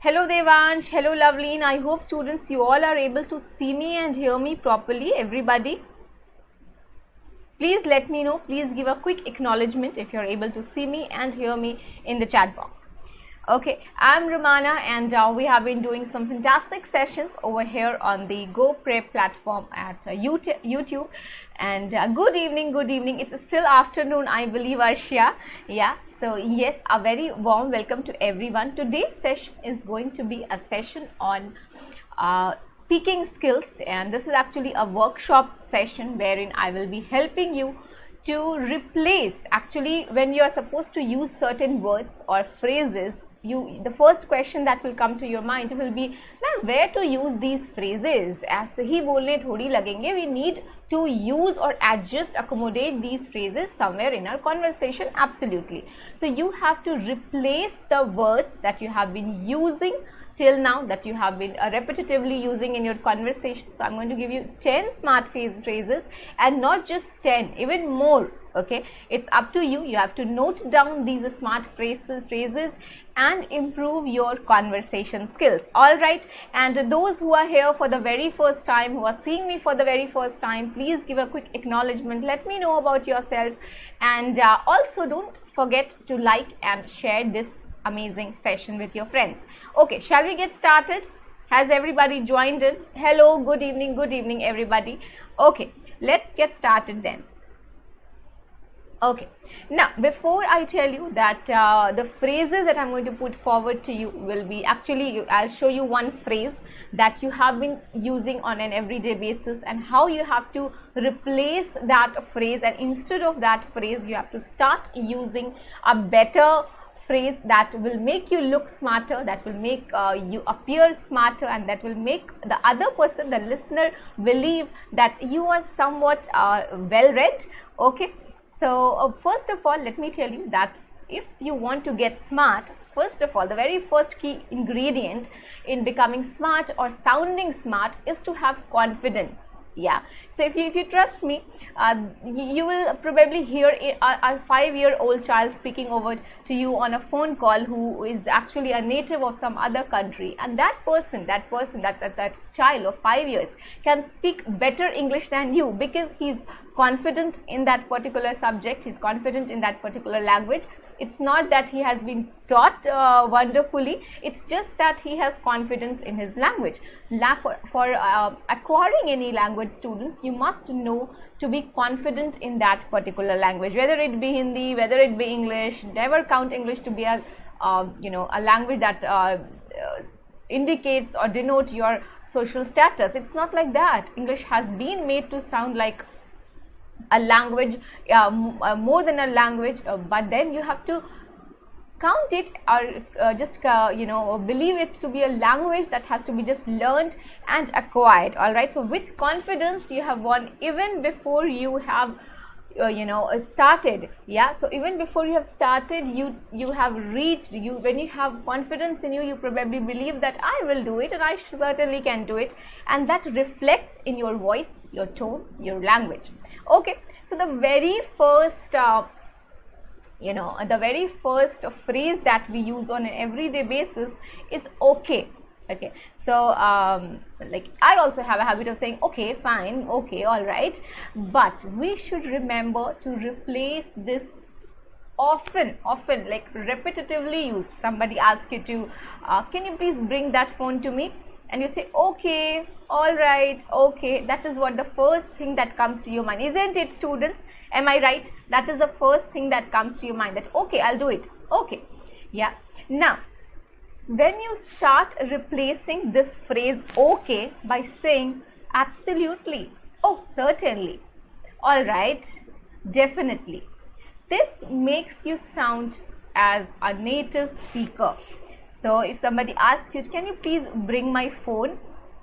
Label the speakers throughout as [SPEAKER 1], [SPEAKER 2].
[SPEAKER 1] Hello Devansh, hello Loveleen. I hope students you all are able to see me and hear me properly. Everybody, please let me know. Please give a quick acknowledgement if you're able to see me and hear me in the chat box. Okay, I'm Rumana and we have been doing some fantastic sessions over here on the Goprep platform at YouTube. And good evening, good evening. It's still afternoon, I believe, Arshia. Yeah, so yes, a very warm welcome to everyone. Today's session is going to be a session on speaking skills, and this is actually a workshop session wherein I will be helping you to replace, actually, when you are supposed to use certain words or phrases, the first question that will come to your mind will be, ma'am, where to use these phrases? ऐसे ही बोलने थोड़ी लगेंगे. We need to use or adjust, accommodate these phrases somewhere in our conversation. Absolutely. So you have to replace the words that you have been using till now, that you have been repetitively using in your conversation. So I'm going to give you 10 smart phrases, and not just 10, even more. Okay, it's up to you. You have to note down these smart phrases and improve your conversation skills. All right, and those who are here for the very first time, who are seeing me for the very first time, please give a quick acknowledgement. Let me know about yourself, and also don't forget to like and share this amazing session with your friends. Okay, shall we get started? Has everybody joined in? Hello, good evening everybody. Okay, let's get started then. Okay, now before I tell you that the phrases that I'm going to put forward to you will be, actually I'll show you one phrase that you have been using on an everyday basis and how you have to replace that phrase, and instead of that phrase you have to start using a better phrase that will make you look smarter, that will make you appear smarter, and that will make the other person, the listener, believe that you are somewhat well read. Okay, so first of all, let me tell you that if you want to get smart, first of all, the very first key ingredient in becoming smart or sounding smart is to have confidence. Yeah, so if you trust me, you will probably hear a 5-year-old child speaking over to you on a phone call who is actually a native of some other country, and that child of 5 years can speak better English than you because he's confident in that particular subject, he's confident in that particular language. It's not that he has been taught wonderfully, it's just that he has confidence in his language. For acquiring any language, students, you must know to be confident in that particular language, whether it be Hindi, whether it be English. Never count English to be a a language that indicates or denotes your social status. It's not like that. English has been made to sound like a language, more than a language, but then you have to count it or just believe it to be a language that has to be just learned and acquired. All right, so with confidence you have won even before you have started. Yeah, so even before you have started, you have reached, when you have confidence in you, you probably believe that I will do it and I certainly can do it, and that reflects in your voice, your tone, your language. Okay, so the very first phrase that we use on an everyday basis is okay. Okay, so like I also have a habit of saying okay, fine, okay, all right, but we should remember to replace this often, like repetitively used. Somebody asks you to can you please bring that phone to me, and you say okay, all right, okay. That is what the first thing that comes to your mind, isn't it, students? Am I right? That is the first thing that comes to your mind, that okay, I'll do it. Okay, yeah. Now when you start replacing this phrase okay by saying absolutely, oh certainly, all right, definitely, this makes you sound as a native speaker. So if somebody asks you, can you please bring my phone,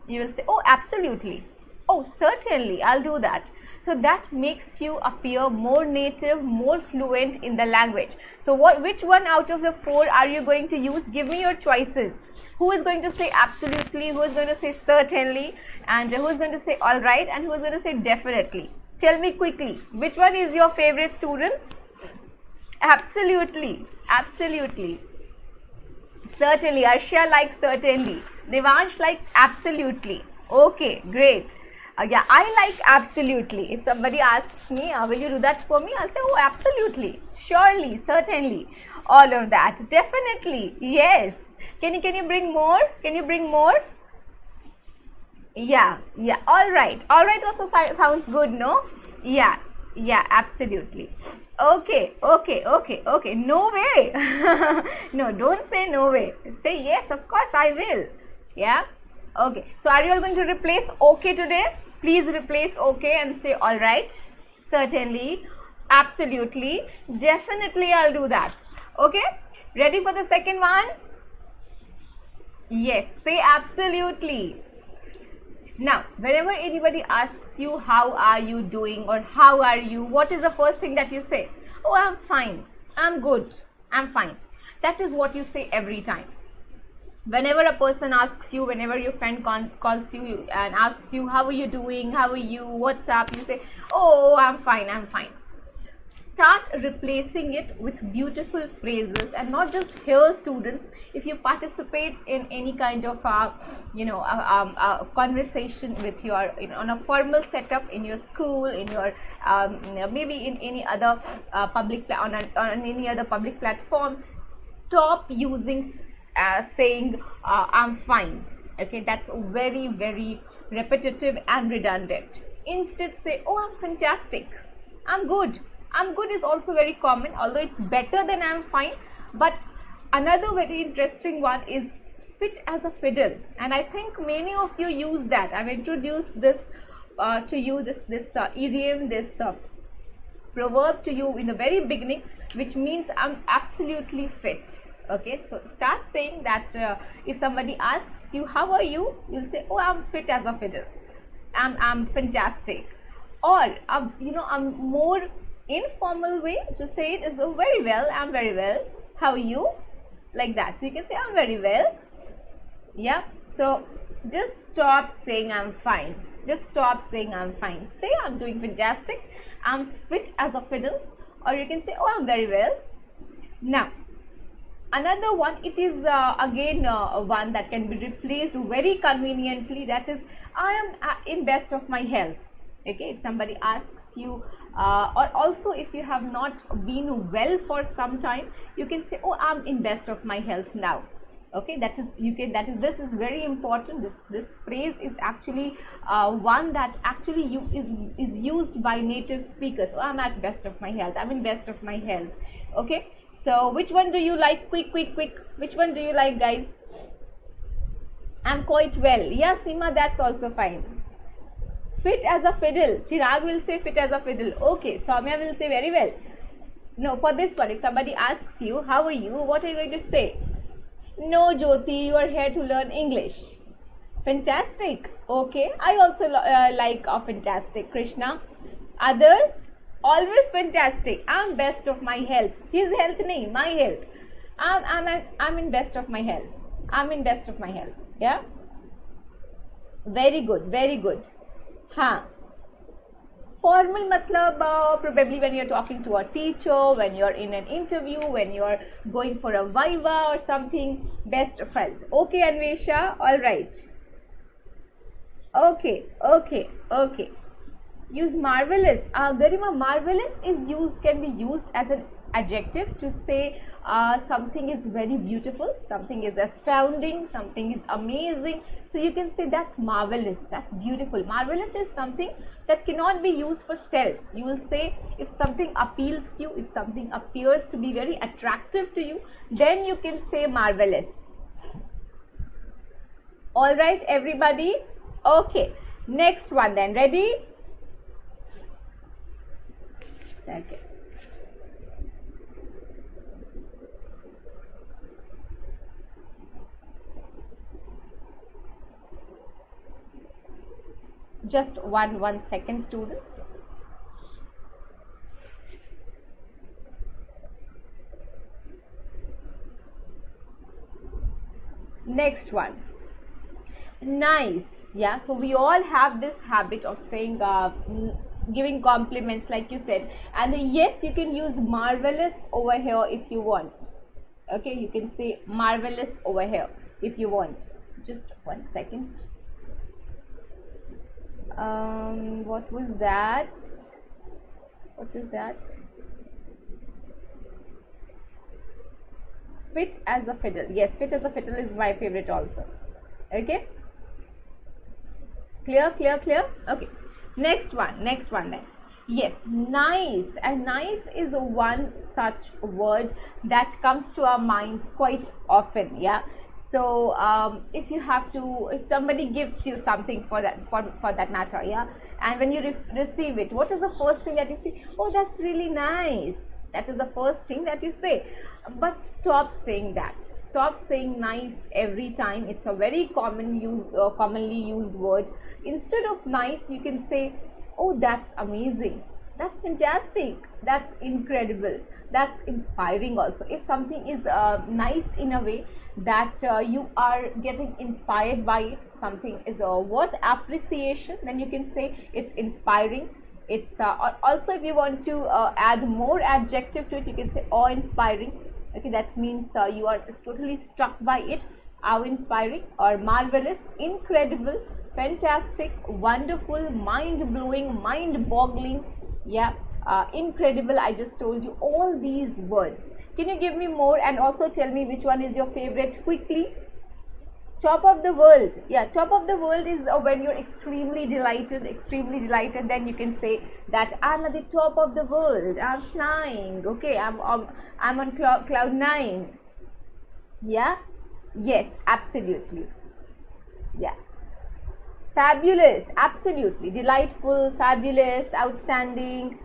[SPEAKER 1] you will say oh absolutely, oh certainly, I'll do that. So that makes you appear more native, more fluent in the language. So which one out of the 4 are you going to use? Give me your choices. Who is going to say absolutely, who is going to say certainly, and who is going to say all right, and who is going to say definitely? Tell me quickly, which one is your favorite, students? Absolutely, absolutely. Certainly. Arshia likes certainly. Devansh likes absolutely. Okay, great. Yeah, I like absolutely. If somebody asks me, will you do that for me? I'll say, oh, absolutely, surely, certainly, all of that. Definitely, yes. Can you bring more? Can you bring more? Yeah, yeah. All right. All right also sounds good, no? Yeah, yeah, absolutely. Okay, okay, okay, okay. No way. No, don't say no way. Say yes, of course I will. Yeah. Okay. So are you all going to replace okay today? Please replace okay and say all right. Certainly. Absolutely. Definitely I'll do that. Okay. Ready for the second one? Yes. Say absolutely. Now, whenever anybody asks you how are you doing or how are you, what is the first thing that you say? Oh, I'm fine, I'm good, I'm fine. That is what you say every time. Whenever a person asks you, whenever your friend calls you and asks you how are you doing, how are you, what's up, you say, oh, I'm fine, I'm fine. Start replacing it with beautiful phrases, and not just here, students. If you participate in any kind of conversation with your on a formal setup in your school, in your maybe in any other public on any other public platform, stop using saying I'm fine. Okay, that's very, very repetitive and redundant. Instead say, oh, I'm fantastic, I'm good. I'm good is also very common, although it's better than I'm fine. But another very interesting one is fit as a fiddle, and I think many of you use that. I've introduced this to you, this idiom, this proverb to you in the very beginning, which means I'm absolutely fit. Okay, so start saying that. If somebody asks you how are you, you'll say, oh, I'm fit as a fiddle, I'm fantastic. Or a more informal way to say it is, oh, very well, I'm very well, how are you, like that. So you can say I'm very well. Yeah, so just stop saying I'm fine, just stop saying I'm fine. Say I'm doing fantastic, I'm fit as a fiddle. Or you can say, oh, I'm very well. Now another one, it is again one that can be replaced very conveniently, that is, I am in best of my health. Okay, if somebody asks you or also if you have not been well for some time, you can say, oh, I'm in best of my health now. Okay, that is this is very important. This phrase is actually one that actually is used by native speakers. Oh, I'm at best of my health, I'm in best of my health. Okay, so which one do you like? Quick, which one do you like, guys? I'm quite well. Yeah, Seema, that's also fine. Fit as a fiddle. Chirag will say fit as a fiddle. Okay, Soumya will say very well. No, for this one, if somebody asks you how are you, what are you going to say? No, Jyoti, you are here to learn English. Fantastic. Okay, I also like fantastic. Krishna. Others, always fantastic. I'm best of my health. His health nahi, my health. I'm in best of my health. I'm in best of my health. Yeah. Very good. Very good. Huh. Formal matlab probably when you're talking to a teacher, when you're in an interview, when you're going for a viva or something. Best of health. Okay, Anvesha. All right. Okay. Okay. Okay. Use marvelous. Garima, marvelous is used, can be used as an adjective to say something is very beautiful, something is astounding, something is amazing. So you can say that's marvelous, that's beautiful. Marvelous is something that cannot be used for self. You will say if something appeals you, if something appears to be very attractive to you, then you can say marvelous. All right, everybody. Okay, next one then. Ready? Okay. Just one second, students. Next one. Nice. Yeah, so we all have this habit of saying giving compliments, like you said, and yes, you can use marvelous over here if you want. Okay, you can say marvelous over here if you want. Just 1 second. What was that? What was that? Fit as a fiddle. Yes, fit as a fiddle is my favorite also. Okay, clear, clear, clear. Okay, next one then. Yes, nice. And nice is one such word that comes to our mind quite often. Yeah, so if you have to, if somebody gives you something for that matter, yeah, and when you receive it, what is the first thing that you see? Oh, that's really nice. That is the first thing that you say. But stop saying that. Stop saying nice every time. It's a very commonly used word. Instead of nice, you can say, oh, that's amazing, that's fantastic, that's incredible, that's inspiring also. If something is nice in a way that you are getting inspired by it, something is worth appreciation, then you can say it's inspiring. It's also, if you want to add more adjective to it, you can say awe-inspiring. Okay, that means you are totally struck by it. Awe-inspiring or marvelous, incredible, fantastic, wonderful, mind-blowing, mind-boggling. Yeah, incredible. I just told you all these words. Can you give me more and also tell me which one is your favorite quickly? Top of the world. Yeah, top of the world is when you're extremely delighted, then you can say that I'm at the top of the world, I'm flying. Okay, I'm on cloud 9. Yeah, yes, absolutely. Yeah, fabulous, absolutely, delightful, fabulous, outstanding.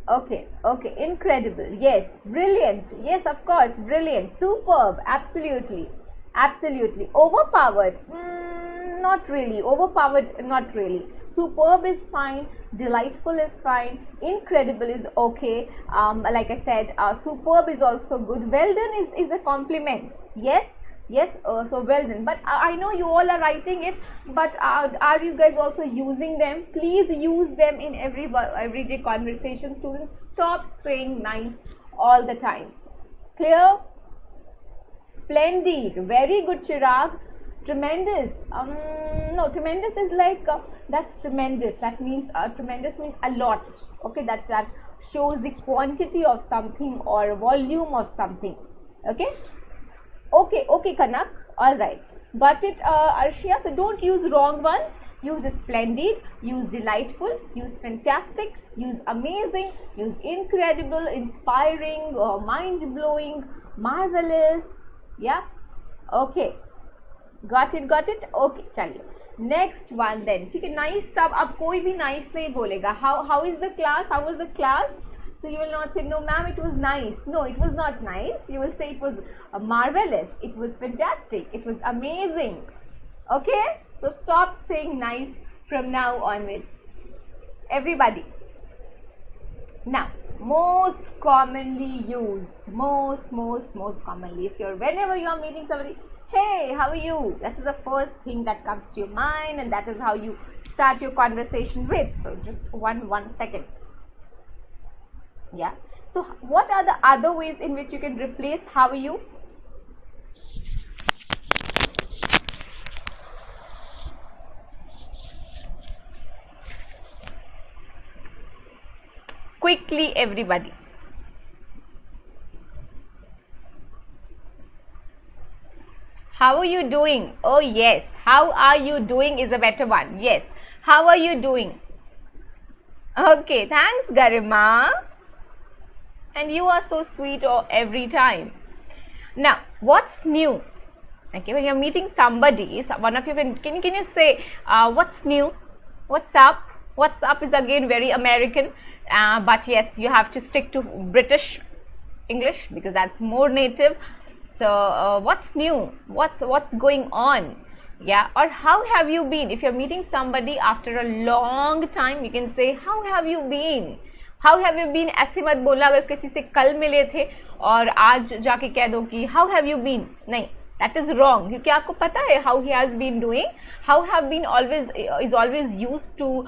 [SPEAKER 1] Okay, okay, incredible, yes, brilliant, yes, of course, brilliant, superb, absolutely, absolutely, overpowered, not really, overpowered, not really, superb is fine, delightful is fine, incredible is okay. Like I said, superb is also good, well done is a compliment. Yes, yes, so well done. But I know you all are writing it, but are you guys also using them? Please use them in everyday conversation. Students, stop saying nice all the time. Clear? Splendid, very good, Chirag. Tremendous, no, tremendous is like that's tremendous, that means tremendous means a lot. Okay, that shows the quantity of something or volume of something. Okay, okay, okay, Kanak, all right, got it, Arshia. So don't use wrong ones. Use splendid, use delightful, use fantastic, use amazing, use incredible, inspiring, mind-blowing, marvelous. Yeah, okay, got it, got it. Okay, चलिए next one then. ठीक है, nice सब अब कोई भी nice नहीं बोलेगा. How is the class? How was the class? So you will not say no ma'am, it was nice. No, it was not nice. You will say it was marvelous, it was fantastic, it was amazing. Okay, so stop saying nice from now onwards, everybody. Now, most commonly used, most commonly, if you're, whenever you are meeting somebody, hey, how are you? That is the first thing that comes to your mind, and that is how you start your conversation with. So just one second. Yeah, so what are the other ways in which you can replace how are you? Quickly, everybody. How are you doing? Oh yes, how are you doing is a better one. Yes, how are you doing? Okay, thanks Garima. And you are so sweet every time. Now, what's new? Okay, when you're meeting somebody, one of you can you say what's new? What's up? What's up is again very American, but yes, you have to stick to British English because that's more native. So what's new? What's going on? Yeah, or how have you been? If you're meeting somebody after a long time, you can say how have you been? How have you been? ऐसे मत बोलना अगर किसी से कल मिले थे और आज जाके कह दो कि how have you been? नहीं, that is wrong. क्योंकि आपको पता है how he has been doing. How have been always is always used to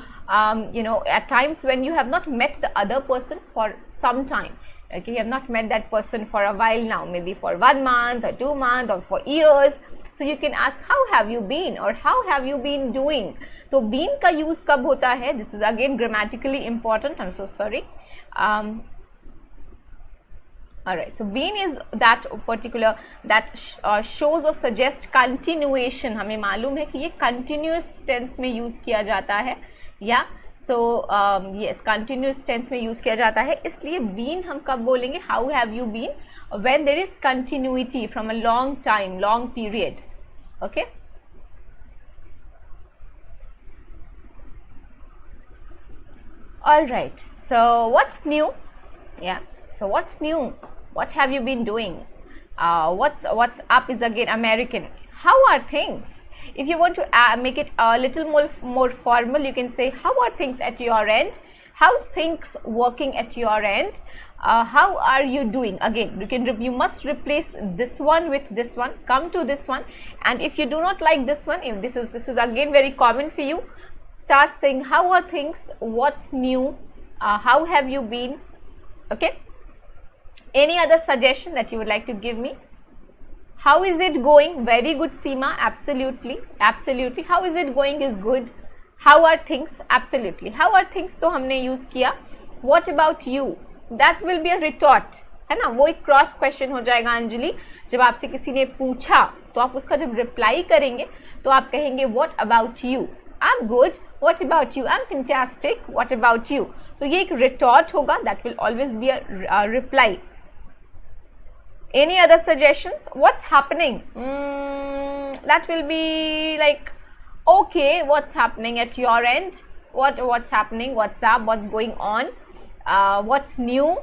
[SPEAKER 1] you know, at times when you have not met the other person for some time. Okay, you have not met that person for a while now, maybe for 1 month or 2 months or for years. So you can ask, how have you been or how have you been doing? So been का use कब होता है? This is again grammatically important. I'm so sorry. Alright, so been is that particular that shows or suggests continuation. हमें मालूम है कि ये continuous tense में use किया जाता है, या so yes, continuous tense में use किया जाता है. इसलिए been हम कब बोलेंगे? How have you been? When there is continuity from a long time, long period. Okay. Alright, so what's new? Yeah, so what's new? What have you been doing? What's up is again American. How are things? If you want to make it a little more formal, you can say, how are things at your end? How's things working at your end? How are you doing? Again, you must replace this one with this one. Come to this one, and if you do not like this one, if this is again very common for you, start saying, how are things? What's new? How have you been? Okay. Any other suggestion that you would like to give me? How is it going? Very good, Seema. Absolutely, absolutely. How is it going is good. How are things? Absolutely. How are things तो हमने use किया. What about you? That will be a retort, है ना? वो एक cross question हो जाएगा अंजलि. जब आपसे किसी ने पूछा तो आप उसका जब रिप्लाई करेंगे तो आप कहेंगे what about you? I'm good. What about you? I'm fantastic. What about you? तो ये एक retort होगा. That will always be a reply. Any other suggestions? What's happening? That will be like, okay, what's happening at your end? What's happening? What's up? What's going on? What's new?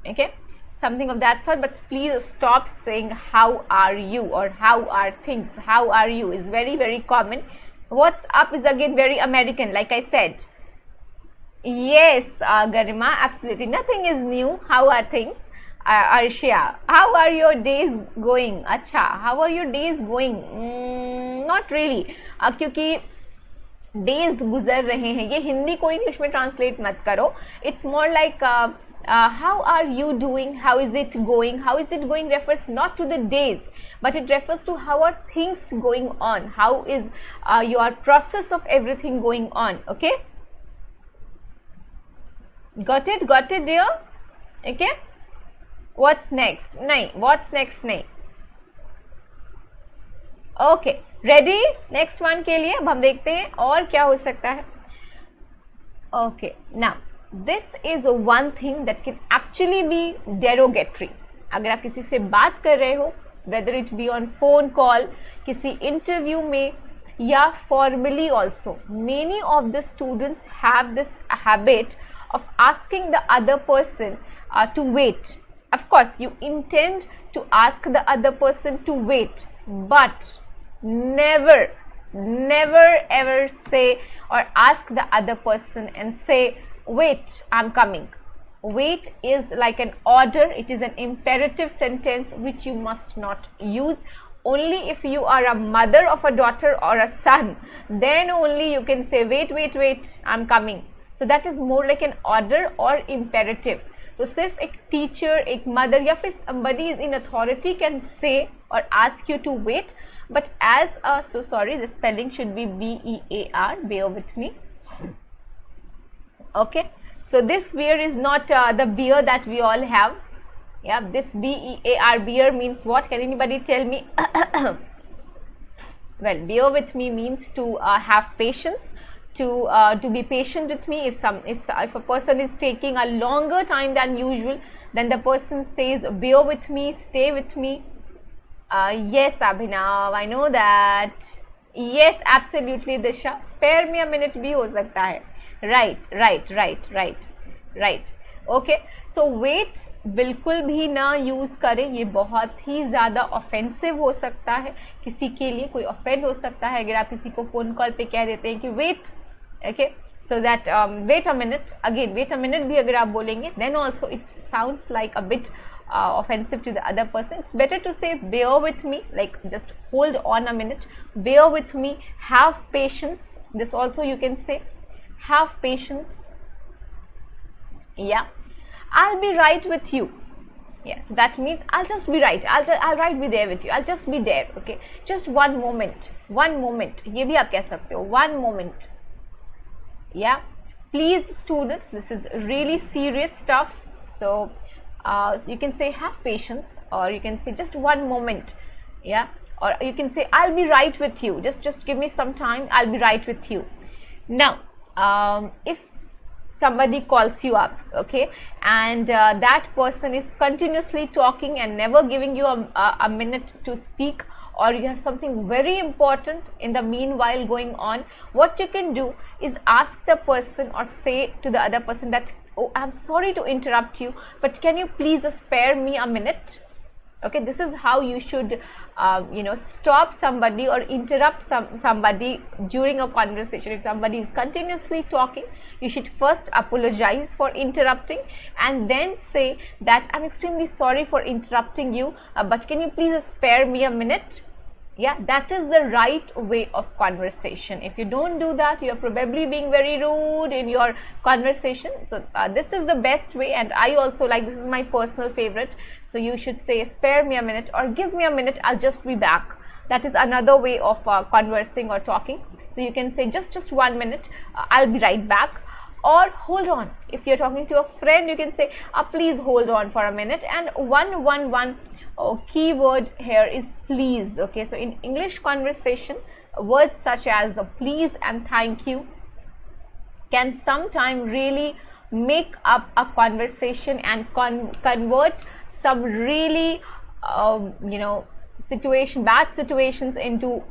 [SPEAKER 1] Okay, something of that sort. But please stop saying how are you or how are things. How are you is very, very common. What's up is again very American, like I said. Yes, Garima, absolutely. Nothing is new. How are things? Arshia, how are your days going? अच्छा, how are your days going? Not really, क्योंकि days गुजर रहे हैं. ये हिंदी को English में translate मत करो. It's more like how are you doing? How is it going? How is it going refers not to the days, but it refers to how are things going on. How is your process of everything going on? Okay, got it, dear? Okay. What's next? नहीं. What's next? नहीं. Okay. Ready? Next one के लिए अब हम देखते हैं और क्या हो सकता है. Okay. Now, this is one thing that can actually be derogatory. अगर आप किसी से बात कर रहे हो, whether it be on phone call, किसी interview में, या formally also, many of the students have this habit of asking the other person to wait. Of course, you intend to ask the other person to wait, but never ever say or ask the other person and say, wait, I'm coming. Wait is like an order. It is an imperative sentence which you must not use. Only if you are a mother of a daughter or a son, then only you can say, wait, I'm coming. So that is more like an order or imperative. तो सिर्फ एक teacher, एक mother या फिर somebody is in authority can say or ask you to wait, but as a, so sorry, the spelling should be B-E-A-R, bear with me. Okay, so this beer is not the beer that we all have. Yeah, this B-E-A-R, beer means what? Can anybody tell me? Well, bear with me means to have patience. To be patient with me. If a person is taking a longer time than usual, then the person says, bear with me, stay with me. Yes, Abhinav, I know that. Yes, absolutely, Disha. Spare me a minute भी हो सकता है. Right. Okay. So wait बिल्कुल भी ना use करें. ये बहुत ही ज़्यादा ऑफेंसिव हो सकता है किसी के लिए. कोई ऑफेंड हो सकता है अगर आप किसी को फोन कॉल पे कह देते हैं कि wait. Okay, so that wait a minute. Again, wait a minute भी अगर आप बोलेंगे, then also it sounds like a bit offensive to the other person. It's better to say bear with me, like just hold on a minute, bear with me, have patience. This also you can say, have patience. Yeah, I'll be right with you. Yeah, so that means I'll just be right. I'll right be there with you. I'll just be there. Okay, just one moment. One moment. ये भी आप कह सकते हो. One moment. Yeah. Please, students, this is really serious stuff. So you can say have patience, or you can say just one moment. Yeah. Or you can say I'll be right with you. Just give me some time. I'll be right with you. Now, if somebody calls you up, okay, and that person is continuously talking and never giving you a minute to speak, or you have something very important in the meanwhile going on, what you can do is ask the person or say to the other person that, oh, I'm sorry to interrupt you, but can you please spare me a minute? Okay, this is how you should stop somebody or interrupt somebody during a conversation. If somebody is continuously talking, you should first apologize for interrupting and then say that I'm extremely sorry for interrupting you, but can you please spare me a minute? Yeah, that is the right way of conversation. If you don't do that, you are probably being very rude in your conversation. So this is the best way, and I also like, this is my personal favorite. So you should say spare me a minute or give me a minute, I'll just be back. That is another way of conversing or talking. So you can say just 1 minute, I'll be right back. Or hold on. If you're talking to a friend, you can say please hold on for a minute. And one keyword here is please. Okay, so in English conversation, words such as please and thank you can sometimes really make up a conversation and convert some really bad situations into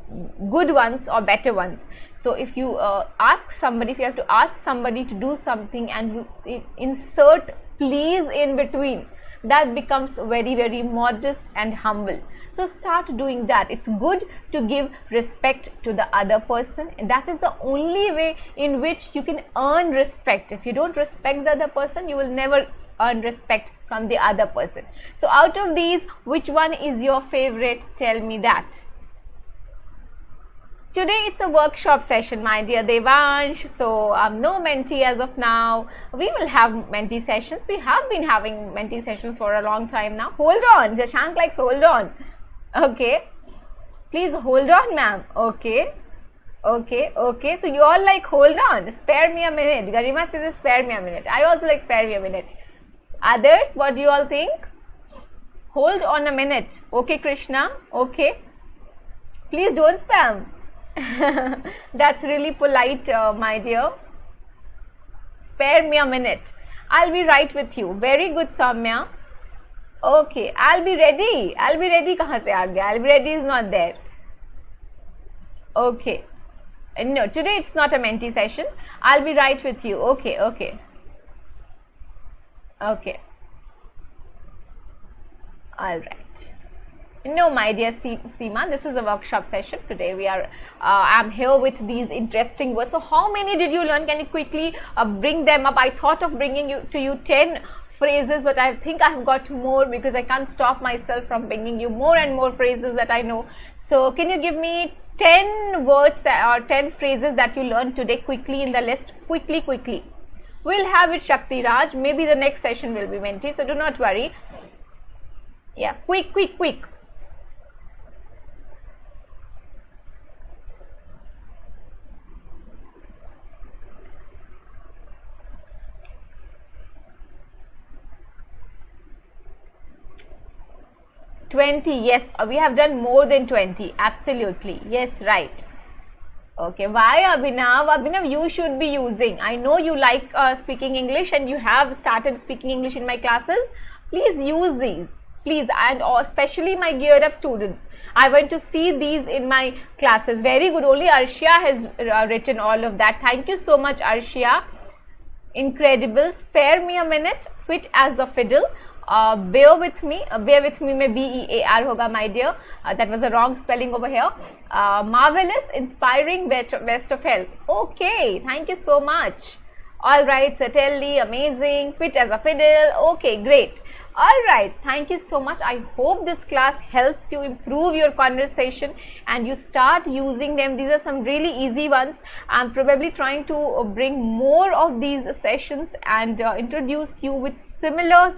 [SPEAKER 1] good ones or better ones. So if you if you have to ask somebody to do something and you insert please in between, that becomes very, very modest and humble. So start doing that. It's good to give respect to the other person, and that is the only way in which you can earn respect. If you don't respect the other person, you will never earn respect from the other person. So out of these, which one is your favorite? Tell me that. Today it's a workshop session, my dear Devansh. So no mentee as of now. We will have mentee sessions. We have been having mentee sessions for a long time now. Hold on. Jashank likes hold on. Okay. Please hold on, ma'am. Okay. Okay. Okay. So you all like hold on. Spare me a minute. Garima says spare me a minute. I also like spare me a minute. Others, what do you all think? Hold on a minute. Okay, Krishna. Okay. Please don't spam. That's really polite, my dear. Spare me a minute. I'll be right with you. Very good, Samya. Okay, I'll be ready. I'll be ready. Kahan se aa gaya? I'll be ready is not there. Okay. No, today it's not a mentee session. I'll be right with you. Okay, okay. Okay. All right. No, my dear Seema, this is a workshop session. Today we are, I'm here with these interesting words. So how many did you learn? Can you quickly bring them up? I thought of bringing to you 10 phrases, but I think I've got more because I can't stop myself from bringing you more and more phrases that I know. So can you give me 10 words or 10 phrases that you learned today quickly in the list? Quickly. We'll have it, Shakti Raj. Maybe the next session will be mentee, so do not worry. Yeah, quick. 20, yes, we have done more than 20, absolutely, yes, right. Okay, why Abhinav? Abhinav, you should be using, I know you like speaking English and you have started speaking English in my classes. Please use these, please, and especially my geared up students. I want to see these in my classes. Very good, only Arshia has written all of that. Thank you so much, Arshia. Incredible. Spare me a minute, fit as a fiddle. Bear with me mein BEAR hoga, my dear. That was a wrong spelling over here. Marvelous, inspiring, best of health. Okay, thank you so much. All right, certainly amazing, fit as a fiddle. Okay, great. Alright, thank you so much. I hope this class helps you improve your conversation and you start using them. These are some really easy ones. I'm probably trying to bring more of these sessions and introduce you with similar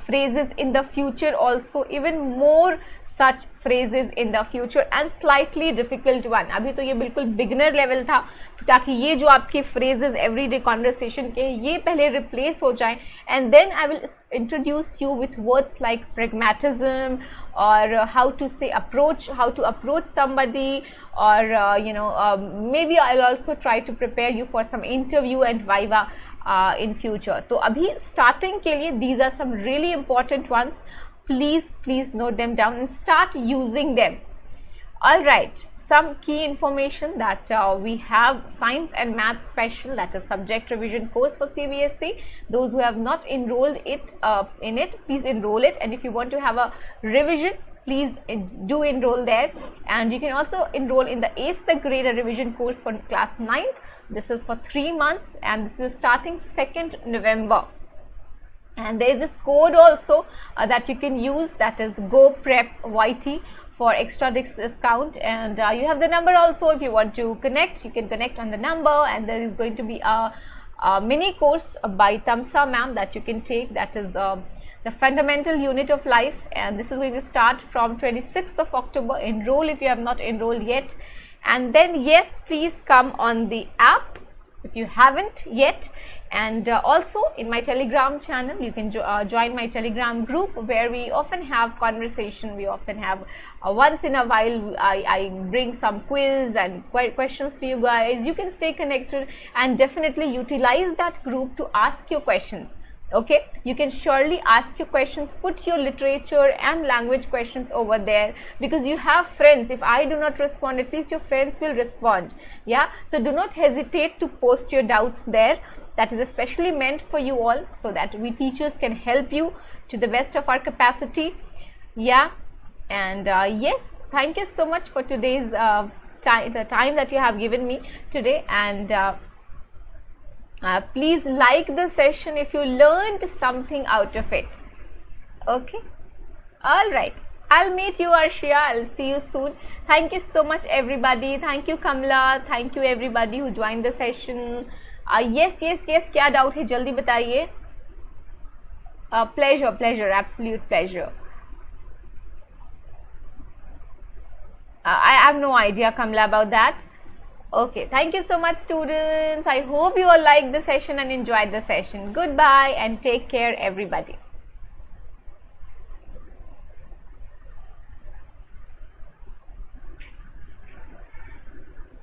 [SPEAKER 1] phrases in the future also, even more such phrases in the future and slightly difficult one. अभी तो ये बिल्कुल beginner level था, ताकि ये जो आपके phrases everyday conversation के ये पहले replace हो जाएं, and then I will introduce you with words like pragmatism or how to say how to approach somebody, or maybe I'll also try to prepare you for some interview and viva in future. तो अभी starting के लिए these are some really important ones. Please note them down and start using them. Alright, some key information that we have science and math special, that is subject revision course for CBSE. Those who have not enrolled in it, please enroll it, and if you want to have a revision, please do enroll there. And you can also enroll in the ACE the Grade revision course for class 9th. This is for 3 months and this is starting 2nd November. And there is this code also that you can use, that is Goprep YT, for extra discount, and you have the number also. If you want to connect, you can connect on the number, and there is going to be a mini course by Tamsa ma'am that you can take, that is the fundamental unit of life, and this is going to start from 26th of October. Enroll if you have not enrolled yet, and then yes, please come on the app if you haven't yet. And also in my Telegram channel, you can join my Telegram group, where we often have conversation. We often have once in a while I bring some quiz and questions to you guys. You can stay connected and definitely utilize that group to ask your questions. Okay, you can surely ask your questions, put your literature and language questions over there, because you have friends. If I do not respond, at least your friends will respond. Yeah, so do not hesitate to post your doubts there. That is especially meant for you all, so that we teachers can help you to the best of our capacity. Yeah, and yes, thank you so much for today's the time that you have given me today, and please like the session if you learned something out of it. Okay, all right, I'll meet you, Arshia. I'll see you soon. Thank you so much everybody. Thank you Kamla, thank you everybody who joined the session. Yes, क्या doubt है जल्दी बताइए. Pleasure, absolute pleasure. I have no idea, Kamla, about that. Okay, thank you so much students. I hope you all liked the session and enjoyed the session. Goodbye and take care everybody.